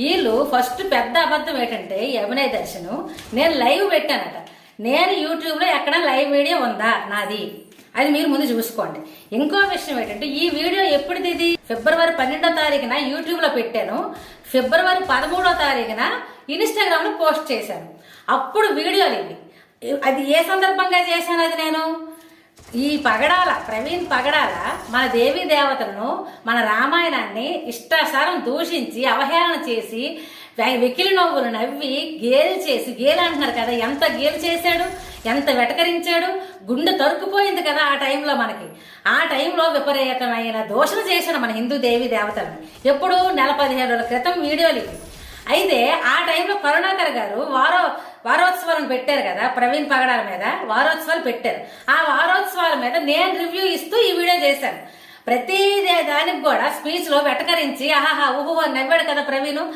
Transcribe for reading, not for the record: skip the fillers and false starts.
వీళ్ళు ఫస్ట్ పెద్ద అబద్ధం ఏంటంటే అభినయ దర్శను నేను లైవ్ పెట్టానట. నేను యూట్యూబ్లో ఎక్కడ లైవ్ వీడియో ఉందా నాది, అది మీరు ముందు చూసుకోండి. ఇంకో విషయం ఏంటంటే ఈ వీడియో ఎప్పుడుది, ఇది ఫిబ్రవరి 12వ తారీఖున యూట్యూబ్లో పెట్టాను, ఫిబ్రవరి 13వ తారీఖున ఇన్స్టాగ్రామ్లో పోస్ట్ చేశాను. అప్పుడు వీడియోలు ఇవి. అది ఏ సందర్భంగా చేశాను, అది నేను ఈ పగడాల ప్రవీణ్ పగడాల మన దేవీ దేవతలను మన రామాయణాన్ని ఇష్టాసారం దూషించి అవహేళన చేసి వెకిలి నవ్వులు నవ్వి గేలు చేసి, గేలు అంటున్నారు కదా, ఎంత గేలు చేశాడు, ఎంత వెటకరించాడు, గుండె తరుక్కుపోయింది కదా ఆ టైంలో మనకి. ఆ టైంలో విపరీతమైన దోషణ చేశాడు మన హిందూ దేవీ దేవతలను. ఎప్పుడు నెల 15 రోజుల క్రితం వీడియోలు ఇవి. అయితే ఆ టైంలో కరుణాకర్ గారు వారోత్సవాలను పెట్టారు కదా, ప్రవీణ్ పగడాల మీద వారోత్సవాలు పెట్టారు. ఆ వారోత్సవాల మీద నేను రివ్యూ ఇస్తూ ఈ వీడియో చేశాను. ప్రతి దానికి కూడా స్పీచ్ లో వెటకరించి ఆహాహా ఊహు నవ్వాడు కదా ప్రవీణ్.